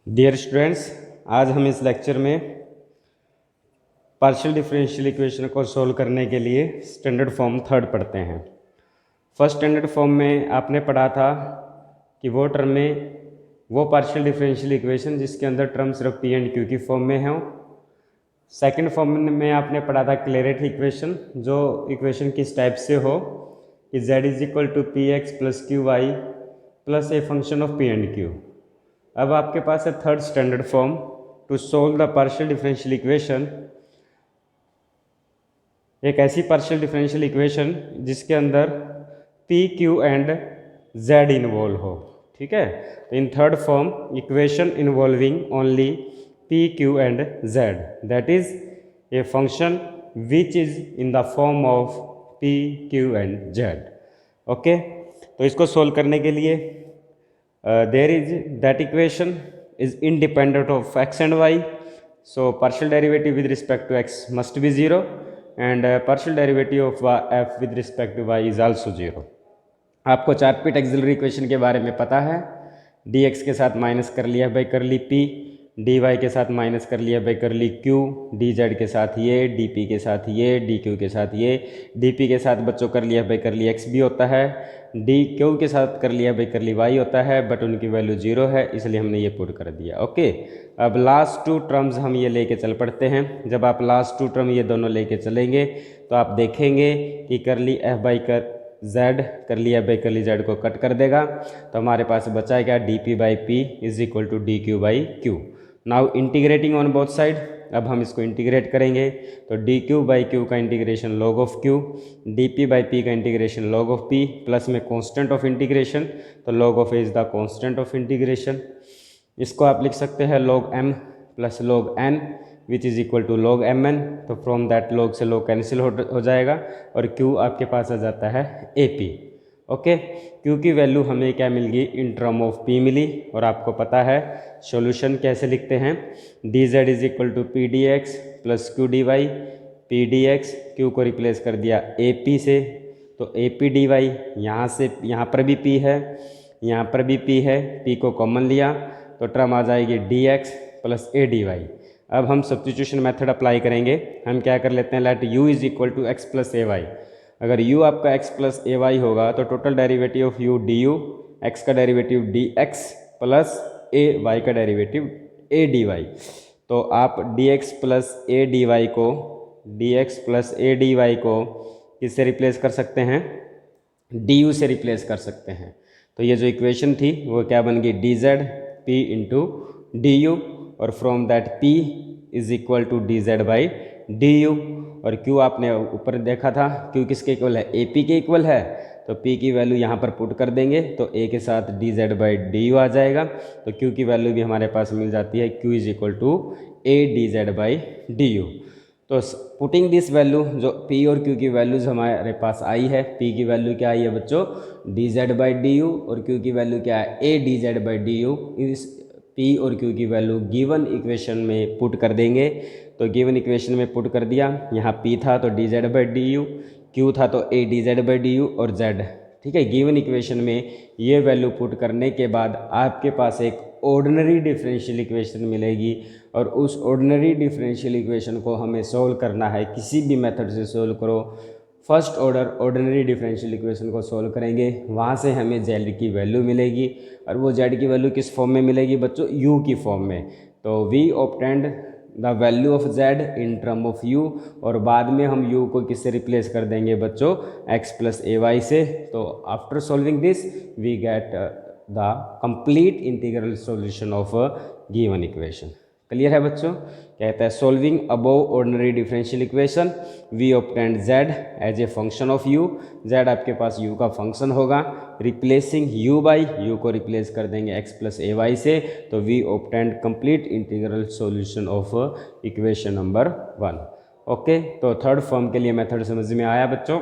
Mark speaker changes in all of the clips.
Speaker 1: Dear students, आज हम इस लेक्चर में पार्शियल डिफरेंशियल इक्वेशन को सोल्व करने के लिए स्टैंडर्ड फॉर्म थर्ड पढ़ते हैं। फर्स्ट स्टैंडर्ड फॉर्म में आपने पढ़ा था कि वो टर्म में वो पार्शियल डिफरेंशियल इक्वेशन जिसके अंदर टर्म सिर्फ पी एंड क्यू की फॉर्म में हो। सेकंड फॉर्म में आपने पढ़ा था क्लेरेट इक्वेशन, जो इक्वेशन किस टाइप से हो कि z is equal to p x plus q y plus a function of p and q. अब आपके पास है third standard form to solve the partial differential equation, एक ऐसी पार्शियल डिफरेंशियल इक्वेशन जिसके अंदर p q and z involve हो। ठीक है, तो in third form equation involving only P q and Z, that is a function which is in the form of P q and Z. Okay, तो इसको solve करने के लिए there is that equation is independent of x and y, so partial derivative with respect to x must be 0 and partial derivative of f with respect to y is also 0। आपको चार पिट axillary equation के बारे में पता है, dx के साथ minus कर लिया बाई कर ली p, dy के साथ माइनस कर लिया बाई कर ली q, dz के साथ ये, dp के साथ ये, dq के साथ ये, dp के साथ बच्चों कर लिया बाई कर ली x भी होता है, dq के साथ कर लिया बाई कर ली y होता है, बट उनकी वैल्यू 0 है इसलिए हमने ये पुट कर दिया। ओके, अब लास्ट टू टर्म्स हम ये लेके चल पड़ते हैं। जब आप लास्ट टू टर्म ये दोनों लेके चलेंगे तो आप देखेंगे कि कर ली f बाई कर z कर लिया बाई कर ली z को कट कर देगा, तो हमारे पास बचा है क्या, dp by p is equal to dq by q. Now integrating on both side, अब हम इसको इंटीग्रेट करेंगे तो dq बाई क्यू का integration log of q, dp by p का integration log of p, plus में कांस्टेंट ऑफ इंटीग्रेशन, तो log of a is the constant of integration. इसको आप लिख सकते हैं log m plus log n which is equal to log mn, तो from that log से log कैंसिल हो जाएगा और q आपके पास आ जाता है ap। ओके, q की वैल्यू हमें क्या मिल गई, इन टर्म ऑफ p मिली, और आपको पता है सॉल्यूशन कैसे लिखते हैं, dz is equal to p d x plus q d y, p d x q को रिप्लेस कर दिया ap से, तो ap डी वाई, यहाँ से यहाँ पर भी p है, यहाँ पर भी p है, p को कॉमन लिया तो टर्म आ जाएगी dx plus a d y. अब हम सब्स्टिट्यूशन मेथड अप्लाई करेंगे। हम क्या कर लेते हैं, let u is equal to x plus A y. अगर u आपका x प्लस ए वाई होगा तो total derivative of u d u, x का डेरिवेटिव डी एक्स प्लस ए वाई का डेरिवेटिव ए डी वाई। तो आप dx plus a d y को dx plus a d y को किससे रिप्लेस कर सकते हैं, du से रिप्लेस कर सकते हैं। तो ये जो इक्वेशन थी वो क्या बन गई, dz p into D U, और from that p is equal to dz by D U, और q आपने ऊपर देखा था q किसके इक्वल है, ap के इक्वल है, तो p की वैल्यू यहाँ पर पुट कर देंगे तो a के साथ dz बाई डी यू आ जाएगा, तो q की वैल्यू भी हमारे पास मिल जाती है, q is equal to a dz by D u. तो पुटिंग दिस वैल्यू, जो p और q की वैल्यूज हमारे पास आई है, p की वैल्यू क्या आई है बच्चों, dz बाई डी यू, और q की वैल्यू क्या है, a dz by D you. इस p और q की वैल्यू गिवन इक्वेशन में पुट कर देंगे, तो गिवन इक्वेशन में पुट कर दिया, यहाँ p था तो dz by D you, q था तो a dz by D U और z। ठीक है, गिवन इक्वेशन में ये वैल्यू पुट करने के बाद आपके पास एक ऑर्डिनरी डिफरेंशियल इक्वेशन मिलेगी, और उस ऑर्डिनरी डिफरेंशियल इक्वेशन को हमें सोल्व करना है, किसी भी मेथड से सोल्व करो। First order ordinary differential equation को सोल्व करेंगे, वहाँ से हमें z की वैल्यू मिलेगी, और वो z की वैल्यू किस फॉर्म में मिलेगी बच्चों, u की फॉर्म में। तो we obtained the value of z in term of u, और बाद में हम u को किससे रिप्लेस कर देंगे बच्चों, x प्लस ए वाई से। तो after solving this we get the complete integral solution of given equation. Clear है बच्चों, कहता है solving above ordinary differential equation we obtained z as a function of u, z आपके पास u का फंक्शन होगा, रिप्लेसिंग u बाई u को रिप्लेस कर देंगे x प्लस ए वाई से, तो we obtained complete integral solution of equation number 1। Okay, तो थर्ड फॉर्म के लिए मेथड समझ में आया बच्चों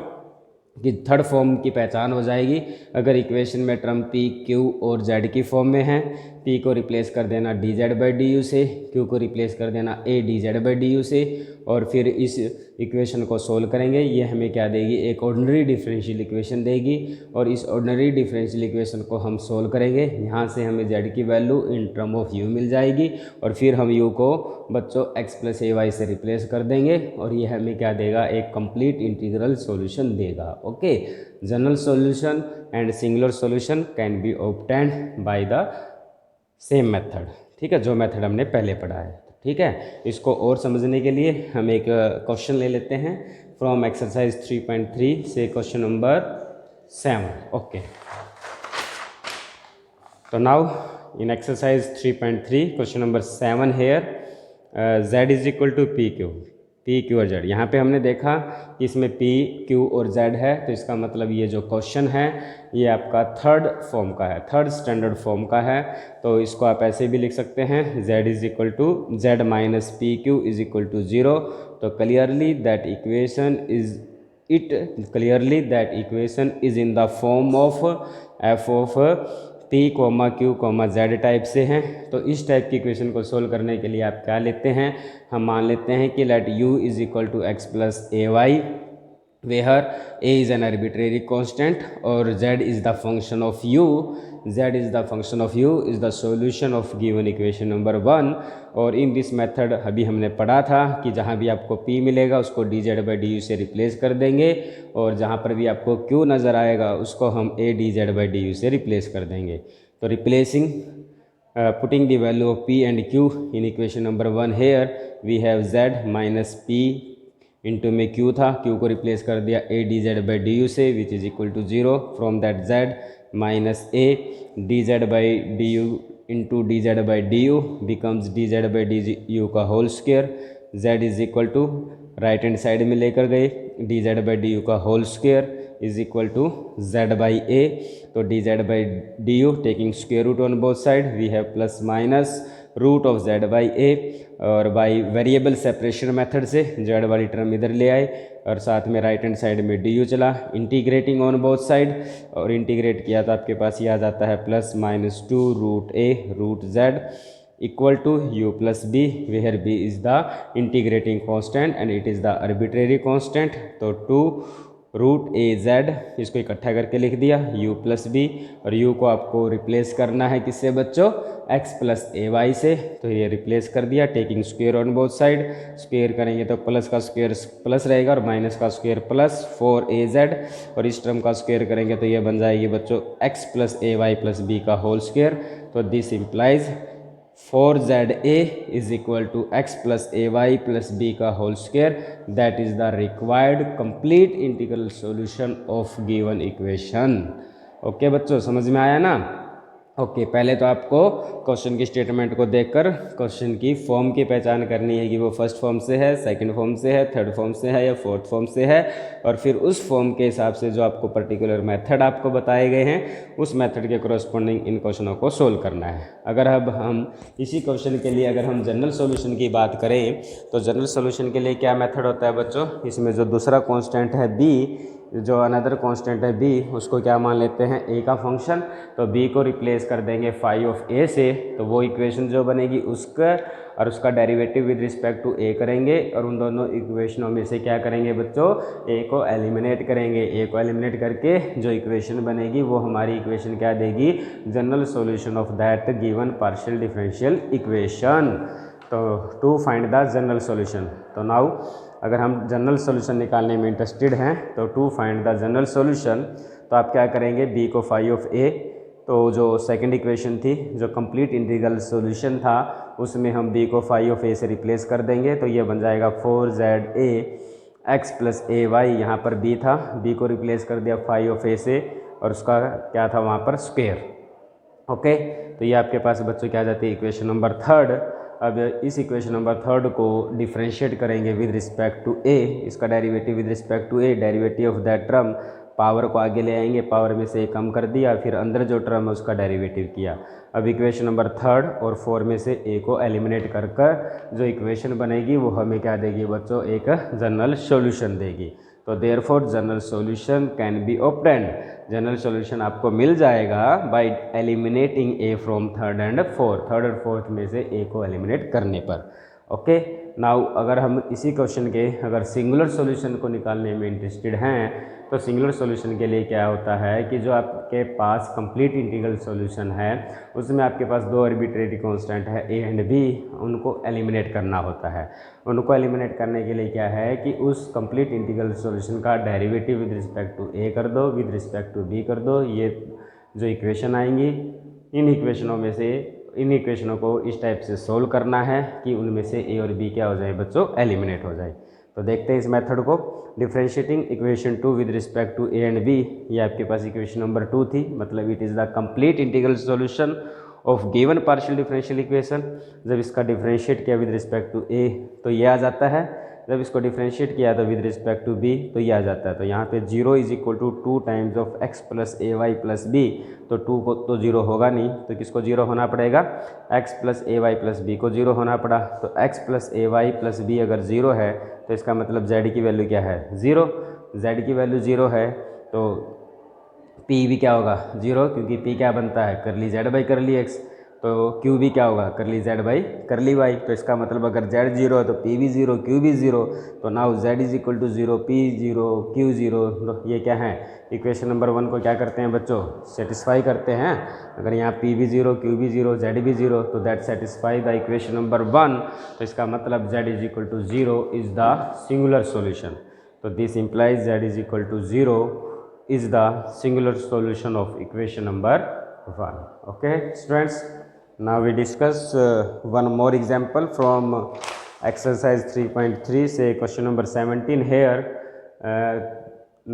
Speaker 1: कि थर्ड फॉर्म की पहचान हो जाएगी अगर इक्वेशन में टर्म p q और z की फॉर्म में है, p को रिप्लेस कर देना dz बाई डी यू से, q को रिप्लेस कर देना a dz by D you से, और फिर इस इक्वेशन को सोल्व करेंगे, ये हमें क्या देगी, एक ऑर्डिनरी डिफरेंशियल इक्वेशन देगी। और इस ऑर्डिनरी डिफरेंशियल इक्वेशन को हम सोल्व करेंगे, यहाँ से हमें z की value in term of u मिल जाएगी और फिर हम u को बच्चों x प्लस ए वाई से रिप्लेस कर देंगे और ये हमें क्या देगा, एक कंप्लीट इंटीग्रल सॉल्यूशन देगा। Okay, general solution and singular solution can be obtained by the same method. ठीक है, जो मेथड हमने पहले पढ़ा है। ठीक है, इसको और समझने के लिए हम एक क्वेश्चन ले लेते हैं फ्रॉम एक्सरसाइज 3.3 से क्वेश्चन नंबर 7। ओके, तो now in exercise 3.3 question number 7 here z is equal to p q और z। यहाँ पे हमने देखा कि इसमें p q और z है, तो इसका मतलब ये जो क्वेश्चन है ये आपका थर्ड फॉर्म का है, थर्ड स्टैंडर्ड फॉर्म का है। तो इसको आप ऐसे भी लिख सकते हैं, z is equal to z minus p q is equal to 0। तो clearly that equation is in the form of f of p, q, z type से हैं। तो इस टाइप की इक्वेशन को सोल्व करने के लिए आप क्या लेते हैं, हम मान लेते हैं कि let u is equal to x plus A y, where a is an arbitrary constant और z is the function of u, is the solution of given equation number 1। और इन दिस मेथड अभी हमने पढ़ा था कि जहाँ भी आपको p मिलेगा उसको dz बाई du से रिप्लेस कर देंगे और जहाँ पर भी आपको q नज़र आएगा उसको हम a dz बाई du से रिप्लेस कर देंगे। तो replacing putting the value of p and q in equation number 1 here we have z minus p into में q था, q को रिप्लेस कर दिया a dz बाई du से which is equal to 0। From that z minus a dz by du into dz by du becomes dz by du का whole square. z is equal to right hand side में लेकर गए, dz by du का whole square is equal to z by a। तो dz by du taking square root on both side we have plus minus root of z by a और by variable separation method से z वाली term इधर ले आए और साथ में राइट हैंड साइड में du चला, इंटीग्रेटिंग ऑन बोथ साइड और इंटीग्रेट किया तो आपके पास ये आ जाता है plus minus 2 root a root z equal to u plus b, where b is the integrating constant and it is the arbitrary constant. तो 2 रूट ए जेड इसको इकट्ठा करके लिख दिया u प्लस बी और u को आपको रिप्लेस करना है किससे बच्चों, x प्लस ए वाई से। तो ये रिप्लेस कर दिया, taking square on both side, square करेंगे तो प्लस का स्क्वायर प्लस रहेगा और माइनस का स्क्वायर प्लस 4az और इस टर्म का स्क्वायर करेंगे तो ये बन जाएगी बच्चों x प्लस ए वाई प्लस बी का होल स्क्वायर। तो this implies 4za is equal to x plus A Y plus B का whole square, that is the required complete integral solution of given equation. Okay बच्चों, समझ में आया ना। Okay, पहले तो आपको क्वेश्चन की स्टेटमेंट को देखकर क्वेश्चन की फॉर्म की पहचान करनी है कि वो फर्स्ट फॉर्म से है, सेकंड फॉर्म से है, थर्ड फॉर्म से है या फोर्थ फॉर्म से है और फिर उस फॉर्म के हिसाब से जो आपको पर्टिकुलर मेथड आपको बताए गए हैं उस मेथड के कोरस्पॉन्डिंग इन क्वेश्चनों को सोल्व करना है। अगर अब हम इसी क्वेश्चन के लिए अगर हम जनरल सोल्यूशन की बात करें तो जनरल सोल्यूशन के लिए क्या मेथड होता है बच्चों, इसमें जो दूसरा कॉन्स्टेंट है b, जो अनदर कांस्टेंट है b, उसको क्या मान लेते हैं a का फंक्शन। तो b को रिप्लेस कर देंगे फाई ऑफ a से, तो वो इक्वेशन जो बनेगी उसका और उसका derivative with respect to a करेंगे और उन दोनों इक्वेशनों में से क्या करेंगे बच्चों, a को एलिमिनेट करेंगे। a को एलिमिनेट करके जो इक्वेशन बनेगी वो हमारी इक्वेशन क्या देगी, general solution of that given partial differential equation. तो to find the general solution, तो नाउ अगर हम जनरल सॉल्यूशन निकालने में इंटरेस्टेड हैं तो to find the general solution तो आप क्या करेंगे, b को फाई ऑफ a, तो जो सेकंड इक्वेशन थी जो कंप्लीट इंटीग्रल सॉल्यूशन था उसमें हम b को फाई ऑफ a से रिप्लेस कर देंगे। तो ये बन जाएगा 4za x प्लस ए वाई, यहाँ पर b था, b को रिप्लेस कर दिया फाई ऑफ a से और उसका क्या था वहाँ पर स्क्वायर। ओके, तो ये आपके पास बच्चों क्या आ जाती है इक्वेशन नंबर थर्ड। अब इस इक्वेशन नंबर थर्ड को डिफरेंशिएट करेंगे विद रिस्पेक्ट टू a, इसका derivative with respect to a, derivative of that term, power को आगे ले आएंगे, पावर में से कम कर दिया, फिर अंदर जो टर्म है उसका डेरिवेटिव किया। अब इक्वेशन नंबर थर्ड और 4 में से a को एलिमिनेट कर जो इक्वेशन बनेगी वो हमें क्या देगी बच्चों, एक जनरल सॉल्यूशन देगी। तो therefore general solution can be obtained, general solution आपको मिल जाएगा bye eliminating a from third and fourth, third और फोर्थ में से a को एलिमिनेट करने पर। ओके, नाउ अगर हम इसी क्वेश्चन के अगर सिंगुलर सॉल्यूशन को निकालने में इंटरेस्टेड हैं तो सिंगुलर सॉल्यूशन के लिए क्या होता है कि जो आपके पास कंप्लीट इंटीग्रल सॉल्यूशन है उसमें आपके पास दो आर्बिट्रेरी कांस्टेंट है ए एंड बी, उनको एलिमिनेट करना होता है। उनको एलिमिनेट करने के लिए क्या है कि उस कंप्लीट इंटीग्रल सॉल्यूशन का डेरिवेटिव विद रिस्पेक्ट टू ए कर दो, विद रिस्पेक्ट टू बी कर दो। ये जो इक्वेशन आएंगी इन इक्वेशनों में से इन इक्वेशनों को इस टाइप से सोल्व करना है कि उनमें से ए और बी क्या हो जाए बच्चों, एलिमिनेट हो जाए। तो देखते हैं इस मेथड को। Differentiating equation 2 with respect to a and b, ये आपके पास इक्वेशन नंबर 2 थी, मतलब it is the complete integral solution of given partial differential equation. जब इसका डिफरेंशिएट किया विद रिस्पेक्ट टू ए तो ये आ जाता है, जब इसको डिफरेंशिएट किया तो विद रिस्पेक्ट टू बी तो ये आ जाता है। तो यहाँ पे 0 is equal to 2 times of x plus A Y plus b, तो 2 को तो 0 होगा नहीं, तो किसको 0 होना पड़ेगा, x प्लस ए वाई प्लस बी को 0 होना पड़ा। तो x प्लस ए वाई प्लस बी अगर 0 है तो इसका मतलब z की वैल्यू क्या है, 0। z की वैल्यू 0 है तो p भी क्या होगा, 0, क्योंकि p क्या बनता है, करली z बाई करली x। तो q भी क्या होगा, करली z बाई करली y। तो इसका मतलब अगर z 0 है तो p भी 0, q भी 0। तो now z is equal to 0, p 0, q 0। तो ये क्या है, इक्वेशन नंबर 1 को क्या करते हैं बच्चों, सेटिस्फाई करते हैं। अगर यहाँ p भी 0, q भी 0, z भी 0, तो that satisfy the equation number 1। तो इसका मतलब z is equal to 0 is the singular solution. तो this implies z is equal to 0 is the singular solution of equation number 1। Okay students, now we discuss one more example from exercise 3.3 say question number 17 here.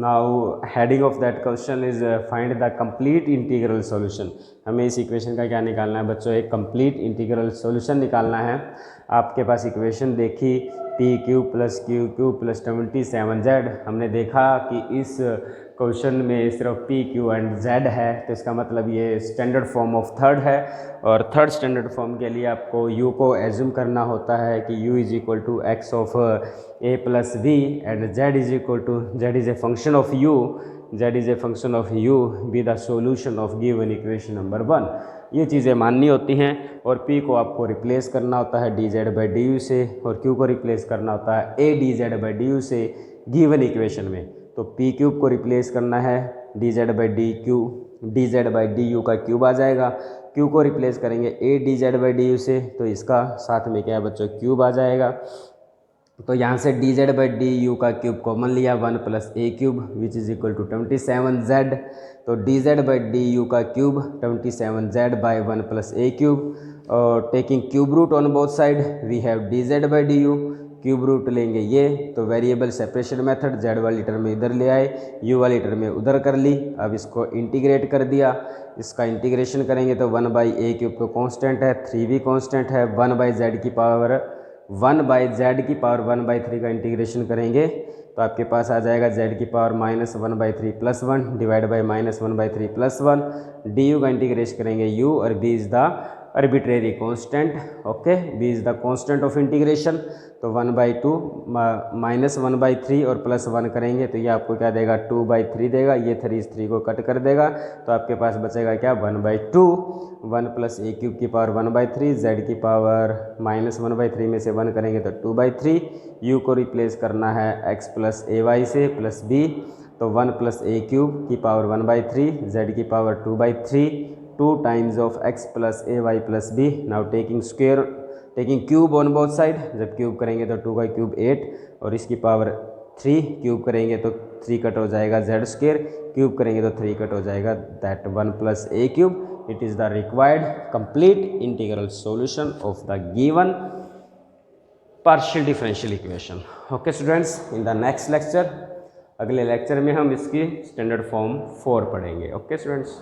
Speaker 1: Now heading of that question is find the complete integral solution। हमें इस equation का क्या निकालना है बच्चों, एक complete integral solution निकालना है। आपके पास इक्वेशन देखी P Q plus Q Q plus 27z। हमने देखा कि इस क्वेश्चन में सिर्फ पी क्यू एंड जेड है, तो इसका मतलब ये स्टैंडर्ड फॉर्म ऑफ थर्ड है। और थर्ड स्टैंडर्ड फॉर्म के लिए आपको u को एज्यूम करना होता है कि u is equal to x of a plus b and z is equal to z is a function of u, z is a function of u be the solution of given equation number 1। ये चीज़ें माननी होती हैं। और p को आपको replace करना होता है dz बाई डी से, और q को रिप्लेस करना होता है a dz बाई डी से गिवन इक्वेशन में। तो पी क्यूब को रिप्लेस करना है dz by D Q, dz by D U का क्यूब आ जाएगा। q को रिप्लेस करेंगे a dz by D you से, तो इसका साथ में क्या है बच्चों, क्यूब आ जाएगा। तो यहाँ से dz बाई डी यू का क्यूब कॉमन लिया, 1 plus A cube which is equal to 27z। तो dz बाई डी यू का cube 27z by 1 plus A cube. और taking cube root on both side we have dz by D U, cube root लेंगे ये, तो variable separation method, z वाली term में इधर ले आए, u वाली टर्म में उधर कर ली। अब इसको इंटीग्रेट कर दिया, इसका इंटीग्रेशन करेंगे तो 1 बाई ए क्यूब तो कांस्टेंट है, 3 भी कांस्टेंट है, 1 बाई जेड की पावर 1 बाई 3 का इंटीग्रेशन करेंगे तो आपके पास आ जाएगा z की power -1 by 3 plus 1 divide by -1 by 3 plus 1। D U का इंटीग्रेशन करेंगे u, और b is the arbitrary constant। Okay, b is the constant of integration. तो 1/2 -1 बाई 3 और प्लस 1 करेंगे तो ये आपको क्या देगा, 2/3 देगा। ये 3 इस 3 को कट कर देगा तो आपके पास बचेगा क्या, 1/2। 1 प्लस ए क्यूब की पावर 1/3, z की पावर -1/3 में से 1 करेंगे तो 2/3। u को रिप्लेस करना है x प्लस ए वाई से प्लस b, तो 1 प्लस ए क्यूब की पावर 1/3, z की power 2/3, 2 times of x plus A Y plus b. Now taking cube on both side, जब क्यूब करेंगे तो 2 का क्यूब 8 और इसकी पावर 3, क्यूब करेंगे तो 3 कट हो जाएगा z स्क्वायर, क्यूब करेंगे तो 3 कट हो जाएगा, that 1 plus A cube. It is the required complete integral solution of the given partial differential equation. Okay students, in the next lecture, अगले लेक्चर में हम इसकी स्टैंडर्ड फॉर्म 4 पढ़ेंगे। Okay students.